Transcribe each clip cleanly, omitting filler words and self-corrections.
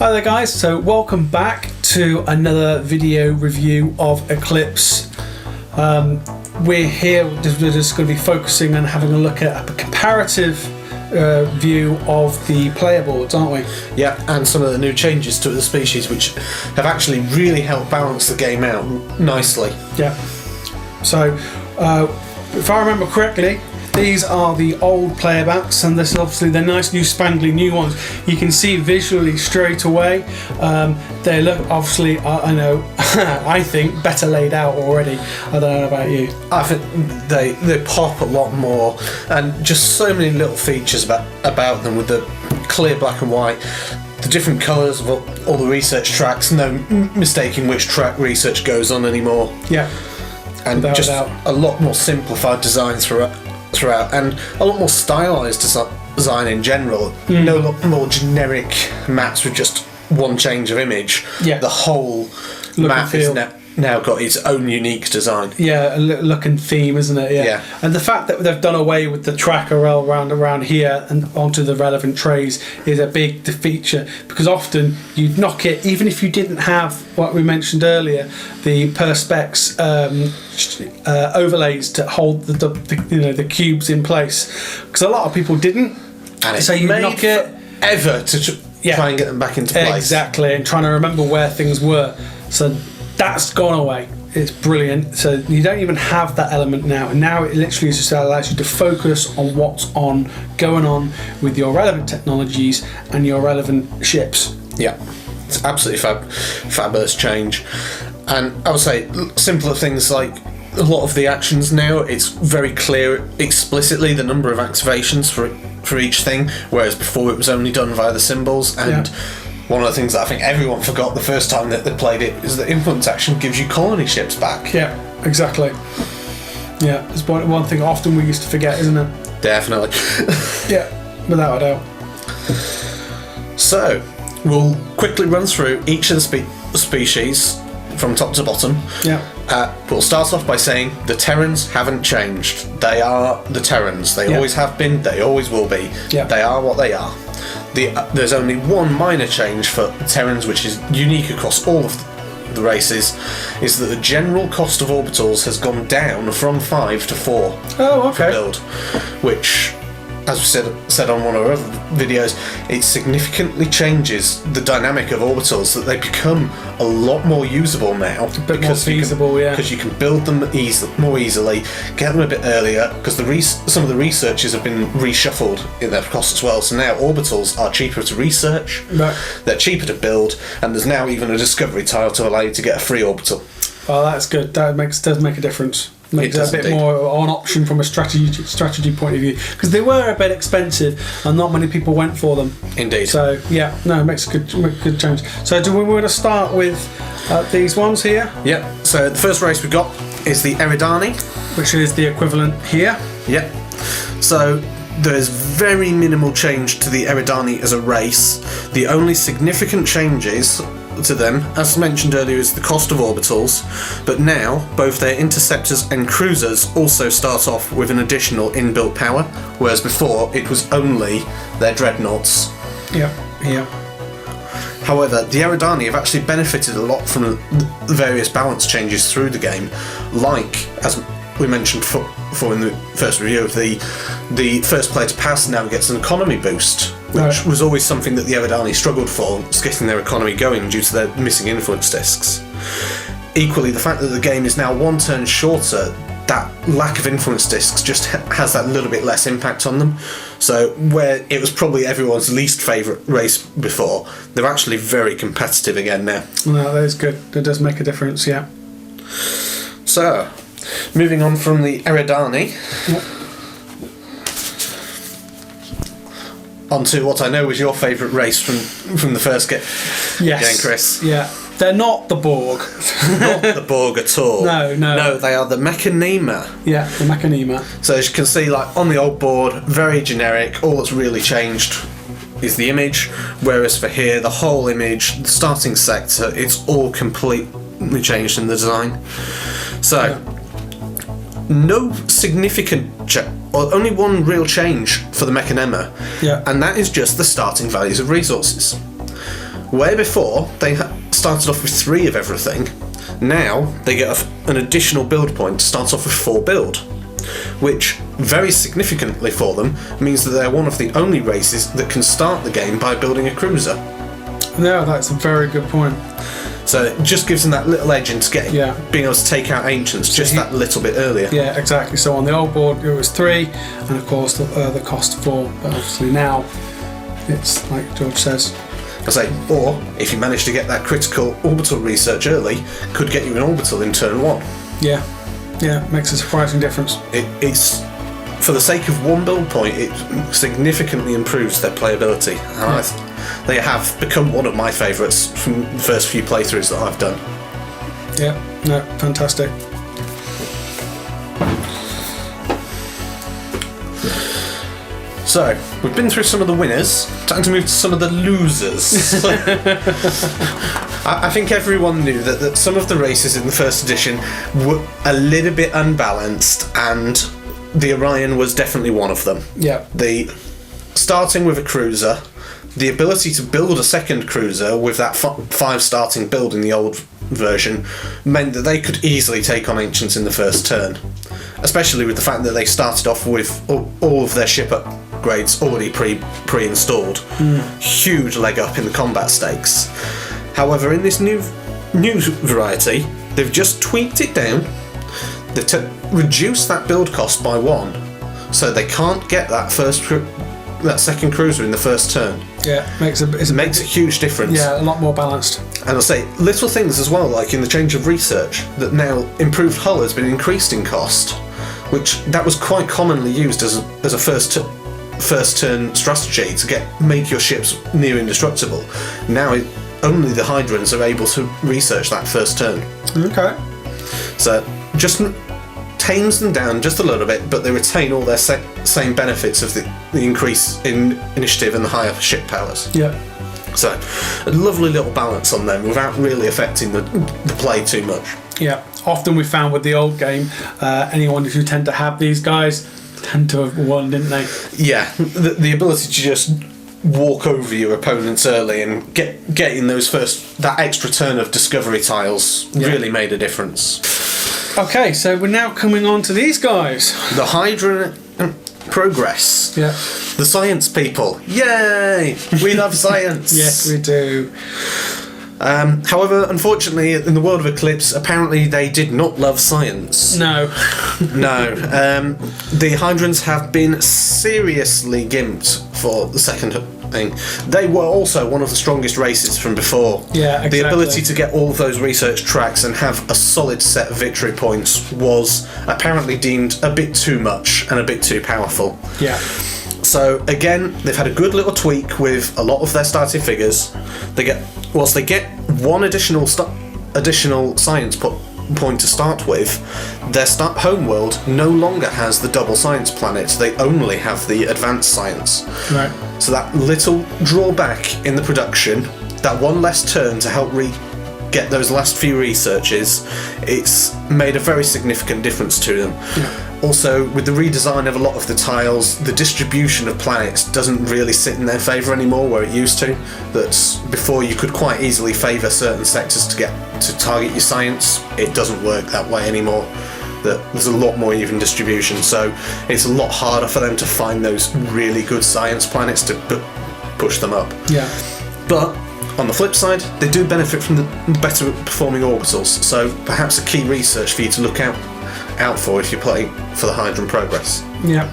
Hi there guys, so welcome back to another video review of Eclipse. We're here, we're just going to be focusing on having a look at a comparative view of the player boards, aren't we? Yeah, and some of the new changes to the species which have actually really helped balance the game out nicely. Yeah. So, if I remember correctly, these are the old player backs, and this is obviously the nice new spangly new ones. You can see visually straight away. They look obviously, I know, I think better laid out already. I don't know about you. I think they pop a lot more, and just so many little features about them with the clear black and white, the different colours of all the research tracks, no mistaking which track research goes on anymore. Yeah. And just a lot more simplified designs throughout, and a lot more stylised design in general. No lot more generic maps with just one change of image. Yeah. The whole map is now got its own unique design. Yeah, a look and theme, isn't it? Yeah. And the fact that they've done away with the tracker around here and onto the relevant trays is a big feature, because often you'd knock it, even if you didn't have what we mentioned earlier, the perspex overlays to hold the cubes in place, because a lot of people didn't. And so you knock it ever to try and get them back into place. Exactly, and trying to remember where things were. So that's gone away. It's brilliant. So you don't even have that element now. And now it literally just allows you to focus on what's going on with your relevant technologies and your relevant ships. Yeah, it's absolutely fabulous change. And I would say simpler things like a lot of the actions now, it's very clear explicitly the number of activations for each thing, whereas before it was only done via the symbols. And one of the things that I think everyone forgot the first time that they played it is that influence action gives you colony ships back. Yeah, exactly. Yeah, it's one thing often we used to forget, isn't it? Definitely. Yeah, without a doubt. So, we'll quickly run through each of the species from top to bottom. Yeah. We'll start off by saying the Terrans haven't changed. They are the Terrans. They always have been, they always will be. Yeah. They are what they are. There's only one minor change for Terrans, which is unique across all of the races, is that the general cost of orbitals has gone down from 5 to 4 for build, which, as we said on one of our other videos, it significantly changes the dynamic of orbitals, that they become a lot more usable now. A bit more feasible, because you can build them more easily, get them a bit earlier, because some of the researchers have been reshuffled in their cost as well. So now orbitals are cheaper to research, they're cheaper to build, and there's now even a discovery tile to allow you to get a free orbital. Oh, that's good. That does make a difference. Makes it a bit more an option from a strategy point of view, because they were a bit expensive and not many people went for them. Indeed. So yeah, no, it makes a good change. So do we want to start with these ones here? Yeah. So the first race we've got is the Eridani, which is the equivalent here. Yep. So there's very minimal change to the Eridani as a race. The only significant changes to them, as mentioned earlier, is the cost of orbitals, but now both their interceptors and cruisers also start off with an additional inbuilt power, whereas before it was only their dreadnoughts. Yeah. However, the Eridani have actually benefited a lot from the various balance changes through the game, like, as we mentioned before in the first review, the first player to pass now gets an economy boost, which was always something that the Eridani struggled for, was getting their economy going due to their missing influence discs. Equally, the fact that the game is now one turn shorter, that lack of influence discs just has that little bit less impact on them. So where it was probably everyone's least favourite race before, they're actually very competitive again now. No, that is good. It does make a difference, yeah. So, moving on from the Eridani, onto what I know was your favourite race from the first game, Chris. Yeah. They're not the Borg. Not the Borg at all. No, they are the Mechanema. Yeah, the Mechanema. So as you can see, like on the old board, very generic. All that's really changed is the image, whereas for here, the whole image, the starting sector, it's all completely changed in the design. So, no significant or only one real change for the Mechanema, and that is just the starting values of resources. Where before they started off with 3 of everything, now they get an additional build point to start off with 4 build, which very significantly for them means that they're one of the only races that can start the game by building a cruiser. Yeah, that's a very good point. So it just gives them that little edge into being able to take out Ancients just that little bit earlier. Yeah, exactly. So on the old board it was 3, and of course the cost 4. But obviously now it's like George says. I say, or if you manage to get that critical orbital research early, could get you an orbital in turn 1. Yeah, makes a surprising difference. It's for the sake of 1 build point, it significantly improves their playability, and they have become one of my favourites from the first few playthroughs that I've done. Yeah, no, fantastic. So, we've been through some of the winners, time to move to some of the losers. I think everyone knew that some of the races in the first edition were a little bit unbalanced, and the Orion was definitely one of them. Yeah. Starting with a cruiser, the ability to build a second cruiser with that 5 starting build in the old version meant that they could easily take on Ancients in the first turn, especially with the fact that they started off with all of their ship upgrades already pre-installed. Huge leg up in the combat stakes. However, in this new variety, they've just tweaked it down. They've reduced that build cost by 1, so they can't get that second cruiser in the first turn. Yeah, it makes a huge difference. Yeah, a lot more balanced. And I'll say little things as well, like in the change of research, that now improved hull has been increased in cost, which that was quite commonly used as a first turn strategy to make your ships near indestructible. Now only the Hydrans are able to research that first turn. Okay. So just tames them down just a little bit, but they retain all their same benefits of the increase in initiative and the higher ship powers. Yeah. So a lovely little balance on them without really affecting the play too much. Yeah. Often we found with the old game, anyone who tend to have these guys tend to have won, didn't they? Yeah. The ability to just walk over your opponents early and getting that extra turn of discovery tiles really made a difference. Okay, so we're now coming on to these guys. The Hydran progress. Yeah. The science people. Yay! We love science. Yes, we do. However, unfortunately, in the world of Eclipse, apparently they did not love science. No. No. The Hydrans have been seriously gimped for the second thing. They were also one of the strongest races from before. Yeah, exactly. The ability to get all of those research tracks and have a solid set of victory points was apparently deemed a bit too much and a bit too powerful. Yeah. So again, they've had a good little tweak with a lot of their starting figures. Whilst they get 1 additional science point to start with, their home world no longer has the double science planets. They only have the advanced science. Right. So that little drawback in the production, that 1 less turn to help get those last few researches, it's made a very significant difference to them. Yeah. Also, with the redesign of a lot of the tiles, the distribution of planets doesn't really sit in their favour anymore where it used to. That before you could quite easily favour certain sectors to target your science. It doesn't work that way anymore. There's a lot more even distribution, so it's a lot harder for them to find those really good science planets to push them up. Yeah. But on the flip side, they do benefit from the better performing orbitals, so perhaps a key research for you to look out for if you're playing for the Hydran progress. Yeah.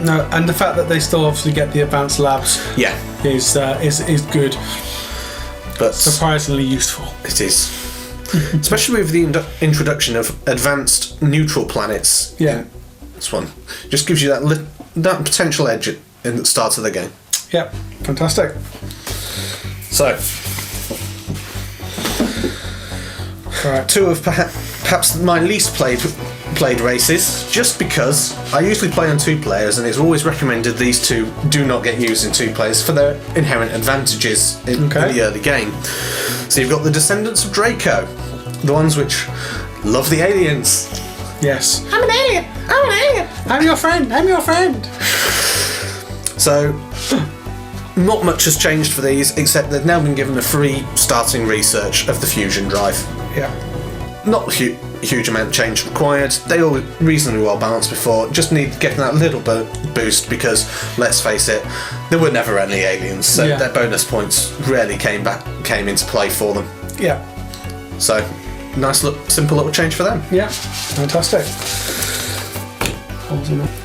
No, and the fact that they still obviously get the advanced labs is good. But surprisingly useful. It is. Especially with the introduction of advanced neutral planets. Yeah. This one just gives you that potential edge in the start of the game. Yeah. Fantastic. So, right. 2 of perhaps my least played races, just because I usually play on 2 players, and it's always recommended these 2 do not get used in 2 players for their inherent advantages in the early game. So you've got the Descendants of Draco, the ones which love the aliens. Yes. I'm an alien. I'm an alien. I'm your friend. I'm your friend. So not much has changed for these, except they've now been given a free starting research of the fusion drive. Yeah. Not a huge amount of change required. They all reasonably well balanced before. Just need getting that little boost because, let's face it, there were never any aliens, so their bonus points rarely came into play for them. Yeah. So, nice simple little change for them. Yeah, fantastic.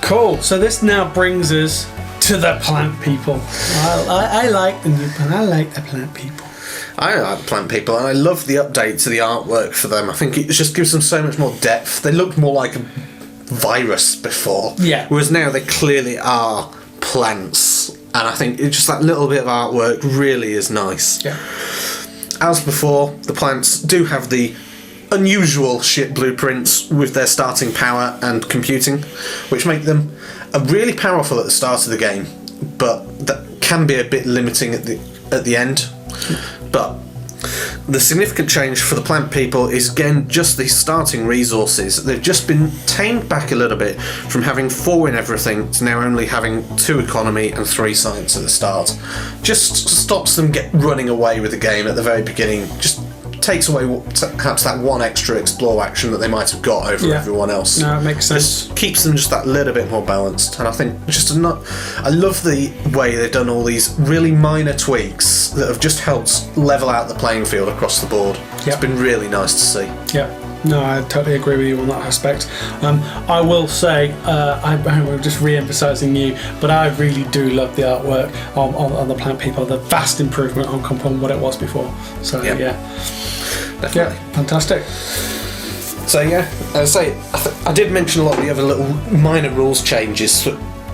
Cool. So this now brings us to the plant people. I like the new plant. I like the plant people. I like plant people, and I love the update to the artwork for them. I think it just gives them so much more depth. They looked more like a virus before, whereas now they clearly are plants, and I think it's just that little bit of artwork really is nice. Yeah. As before, the plants do have the unusual ship blueprints with their starting power and computing, which make them really powerful at the start of the game, but that can be a bit limiting at the end. But the significant change for the plant people is again just the starting resources. They've just been tamed back a little bit from having 4 in everything to now only having 2 economy and 3 science at the start. Just stops them running away with the game at the very beginning. Just takes away perhaps that one extra explore action that they might have got over everyone else. No, it makes sense. Just keeps them just that little bit more balanced, and I think I love the way they've done all these really minor tweaks that have just helped level out the playing field across the board. It's been really nice to see. Yeah. No, I totally agree with you on that aspect. I will say, I'm just re-emphasising you, but I really do love the artwork on the plant people. The vast improvement on what it was before. So definitely. Yeah, fantastic. So as I say, I did mention a lot of the other little minor rules changes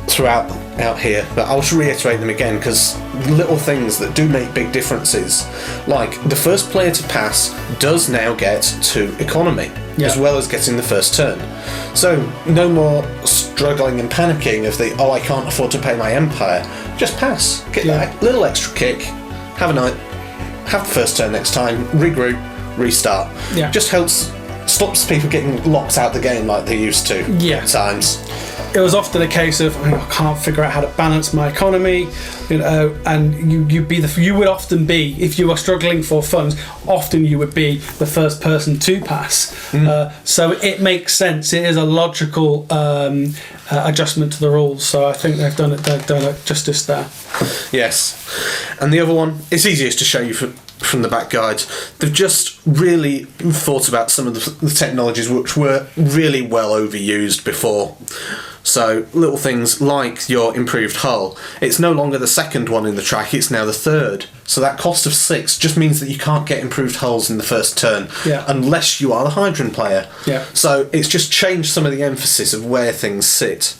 throughout out here, but I'll just reiterate them again because little things that do make big differences, like the first player to pass does now get 2 economy as well as getting the first turn, so no more struggling and panicking of I can't afford to pay my empire. Just pass, get that little extra kick, have the first turn next time, regroup, restart. Just stops people getting locked out the game like they used to at times. It was often a case of I can't figure out how to balance my economy, and you would often be, if you are struggling for funds, often you would be the first person to pass. So it makes sense. It is a logical adjustment to the rules. So I think they've done it justice there. Yes, and the other one, it's easiest to show you from the back guide. They've just really thought about some of the technologies which were really well overused before. So little things like your improved hull, it's no longer the second one in the track, it's now the third. So that cost of 6 just means that you can't get improved hulls in the first turn unless you are the Hydran player. So it's just changed some of the emphasis of where things sit.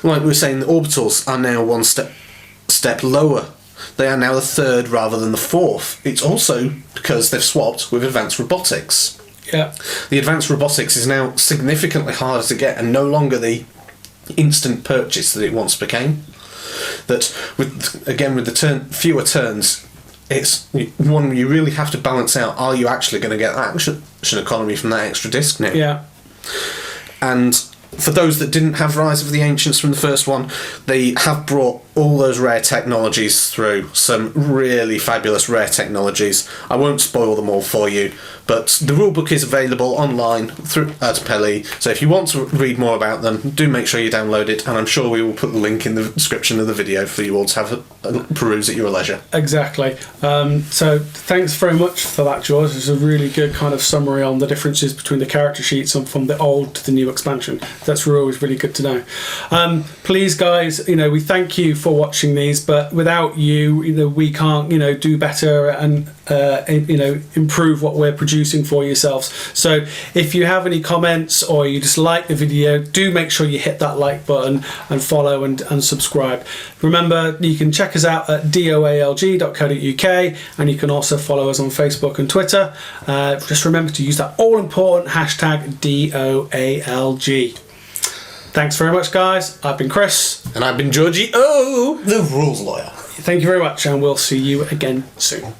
Like we were saying, the orbitals are now one step lower. They are now the 3rd rather than the 4th. It's also because they've swapped with advanced robotics. The advanced robotics is now significantly harder to get and no longer the instant purchase that it once became. That with the fewer turns, it's one you really have to balance out. Are you actually going to get action economy from that extra disc now? And for those that didn't have Rise of the Ancients from the first one, they have brought all those rare technologies through. Some really fabulous rare technologies. I won't spoil them all for you, but the rulebook is available online through Lautapelit, so if you want to read more about them, do make sure you download it, and I'm sure we will put the link in the description of the video for you all to have a peruse at your leisure. Exactly. So thanks very much for that, George. It's a really good kind of summary on the differences between the character sheets and from the old to the new expansion. That's always really good to know. Please, guys, we thank you for watching these, but without you, we can't, do better and improve what we're producing for yourselves. So if you have any comments or you just like the video, do make sure you hit that like button and follow and subscribe. Remember, you can check us out at doalg.co.uk, and you can also follow us on Facebook and Twitter. Just remember to use that all important hashtag DOALG. Thanks very much, guys. I've been Chris. And I've been Georgie O, the rules lawyer. Thank you very much, and we'll see you again soon.